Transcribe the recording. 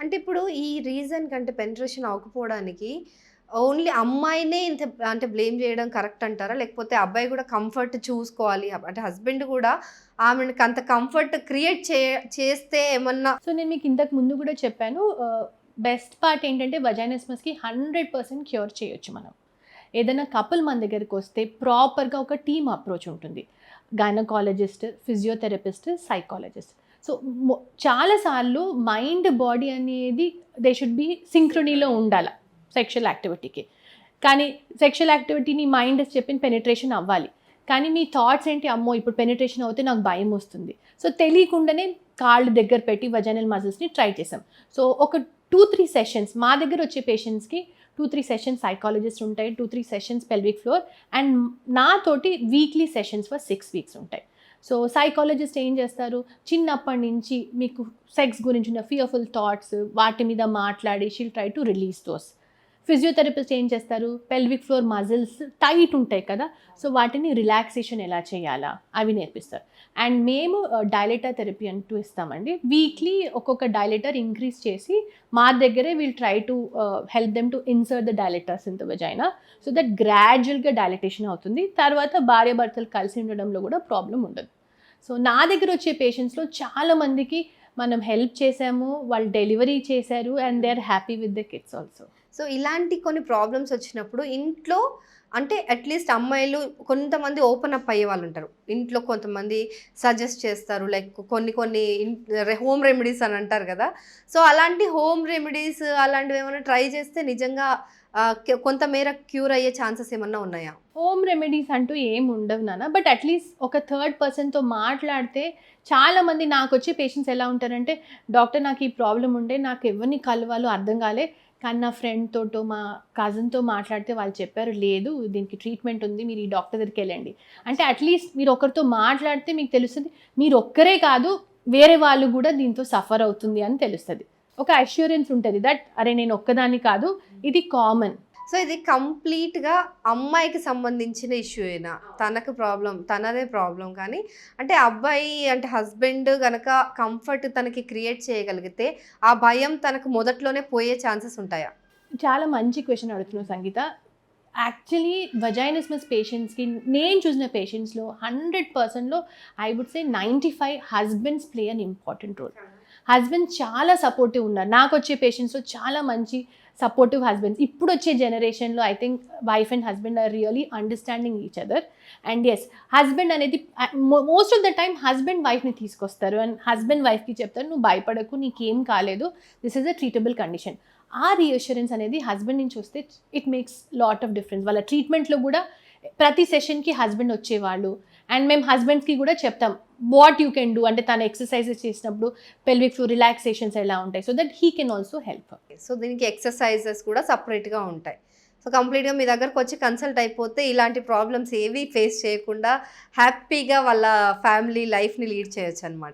అంటే ఇప్పుడు ఈ రీజన్ కంటే పెనిట్రేషన్ అవ్వకపోవడానికి ఓన్లీ అమ్మాయినే ఇంత అంటే బ్లేమ్ చేయడం కరెక్ట్ అంటారా? లేకపోతే అబ్బాయి కూడా కంఫర్ట్ చూసుకోవాలి. అంటే హస్బెండ్ కూడా ఆమెకి అంత కంఫర్ట్ క్రియేట్ చేస్తే ఏమన్నా సో నేను మీకు ఇంతకు ముందు కూడా చెప్పాను. బెస్ట్ పార్ట్ ఏంటంటే వజైనిస్మస్‌కి 100% క్యూర్ చేయొచ్చు మనం. ఏదైనా కపుల్ మన దగ్గరికి వస్తే ప్రాపర్‌గా ఒక టీమ్ అప్రోచ్ ఉంటుంది. Gynaecologist, physiotherapist, psychologist. సో చాలా సార్లు మైండ్, బాడీ అనేది దే షుడ్ బి సింక్రనీలో ఉండాల సెక్షువల్ యాక్టివిటీకి. కానీ సెక్షువల్ యాక్టివిటీని మైండ్ చెప్పిన పెనిట్రేషన్ అవ్వాలి. కానీ మీ థాట్స్ ఏంటి, అమ్మో ఇప్పుడు పెనిట్రేషన్ అవుతే నాకు భయం వస్తుంది. సో తెలియకుండానే కాళ్ళు దగ్గర పెట్టి వజైనల్ మజిల్స్ని ట్రై చేసాం. సో ఒక 2-3 సెషన్స్ మా దగ్గర వచ్చే పేషెంట్స్కి 2-3 సెషన్స్ సైకాలజిస్ట్ ఉంటాయి, 2-3 సెషన్స్ పెల్విక్ ఫ్లోర్, అండ్ నాతోటి వీక్లీ సెషన్స్ ఫర్ 6 వీక్స్ ఉంటాయి. సో సైకాలజిస్ట్ ఏం చేస్తారు, చిన్నప్పటి నుంచి మీకు సెక్స్ గురించి ఉన్న ఫియర్ఫుల్ థాట్స్ వాటి మీద మాట్లాడి she'll try to release those. Physiotherapist ఏం చేస్తారు, పెల్విక్ ఫ్లోర్ మజిల్స్ టైట్ ఉంటాయి కదా, సో వాటిని రిలాక్సేషన్ ఎలా చేయాలా అవి నేర్పిస్తారు. అండ్ మేము డైలేటర్ థెరపీ అంటూ ఇస్తామండి. వీక్లీ ఒక్కొక్క డైలేటర్ ఇంక్రీజ్ చేసి మా దగ్గరే will try to help them to insert the dilators in the vagina, so that గ్రాడ్యువల్గా డైలటేషన్ అవుతుంది. తర్వాత భార్యాభర్తలు కలిసి ఉండడంలో కూడా ప్రాబ్లం ఉండదు. సో నా దగ్గర వచ్చే పేషెంట్స్లో చాలామందికి మనం హెల్ప్ చేసాము, వాళ్ళు డెలివరీ చేశారు, and they are happy with the kids also. So ఇలాంటి కొన్ని ప్రాబ్లమ్స్ వచ్చినప్పుడు ఇంట్లో అంటే అట్లీస్ట్ అమ్మాయిలు కొంతమంది ఓపెన్ అప్ అయ్యే వాళ్ళు ఉంటారు. ఇంట్లో కొంతమంది సజెస్ట్ చేస్తారు, లైక్ కొన్ని కొన్ని హోమ్ రెమెడీస్ అని అంటారు కదా. సో అలాంటి హోమ్ రెమెడీస్ అలాంటివి ఏమైనా ట్రై చేస్తే నిజంగా కొంతమేర క్యూర్ అయ్యే ఛాన్సెస్ ఏమన్నా ఉన్నాయా? హోమ్ రెమెడీస్ అంటూ ఏం ఉండవు నాన్న, బట్ అట్లీస్ట్ ఒక థర్డ్ పర్సన్తో మాట్లాడితే చాలామంది నాకు వచ్చే పేషెంట్స్ ఎలా ఉంటారంటే, డాక్టర్ నాకు ఈ ప్రాబ్లం ఉండే, నాకు ఎవరిని కలవాలో అర్థం కాలే, కానీ నా ఫ్రెండ్ తోటో మా కజిన్తో మాట్లాడితే వాళ్ళు చెప్పారు లేదు దీనికి ట్రీట్మెంట్ ఉంది, మీరు ఈ డాక్టర్ దగ్గరికి వెళ్ళండి. అంటే అట్లీస్ట్ మీరు ఒకరితో మాట్లాడితే మీకు తెలుస్తుంది మీరు ఒక్కరే కాదు వేరే వాళ్ళు కూడా దీంతో సఫర్ అవుతుంది అని తెలుస్తుంది. ఒక అష్యూరెన్స్ ఉంటుంది దట్ అరే నేను ఒక్కదాన్ని కాదు, ఇది కామన్. సో ఇది కంప్లీట్గా అమ్మాయికి సంబంధించిన ఇష్యూ అయినా తనకు ప్రాబ్లం తనదే ప్రాబ్లం, కానీ అంటే అబ్బాయి అంటే హస్బెండ్ కనుక కంఫర్ట్ తనకి క్రియేట్ చేయగలిగితే ఆ భయం తనకు మొదట్లోనే పోయే ఛాన్సెస్ ఉంటాయా? చాలా మంచి క్వశ్చన్ అడుగుతున్నావు సంగీత. యాక్చువల్లీ వజైనిస్మస్ పేషెంట్స్కి నేను చూసిన పేషెంట్స్లో 100%లో I would say 95 husbands play an important role. Husband చాలా సపోర్టివ్ ఉన్నారు. నాకు వచ్చే పేషెంట్స్లో చాలా మంచి సపోర్టివ్ హస్బెండ్స్. ఇప్పుడు వచ్చే జనరేషన్లో I think wife and husband are really understanding each other. And yes, husband అనేది most of the time husband వైఫ్ని తీసుకొస్తారు అండ్ హస్బెండ్ వైఫ్కి చెప్తారు నువ్వు భయపడకు, నీకేం కాలేదు, this is a treatable condition. ఆ రీఅష్యూరెన్స్ అనేది హస్బెండ్ నుంచి వస్తే it makes lot of difference. వాళ్ళ ట్రీట్మెంట్లో కూడా ప్రతి సెషన్కి హస్బెండ్ వచ్చేవాళ్ళు, అండ్ మేము హస్బెండ్స్కి కూడా చెప్తాం వాట్ యూ కెన్ డూ, అంటే తను ఎక్సర్సైజెస్ చేసినప్పుడు పెల్విక్ ఫ్లోర్ రిలాక్సేషన్స్ ఎలా ఉంటాయి, so that he can also help. So దీనికి ఎక్సర్సైజెస్ కూడా సపరేట్గా ఉంటాయి. సో కంప్లీట్గా మీ దగ్గరకు వచ్చి కన్సల్ట్ అయిపోతే ఇలాంటి ప్రాబ్లమ్స్ ఏవి ఫేస్ చేయకుండా హ్యాపీగా వాళ్ళ ఫ్యామిలీ లైఫ్ని లీడ్ చేయొచ్చు అనమాట.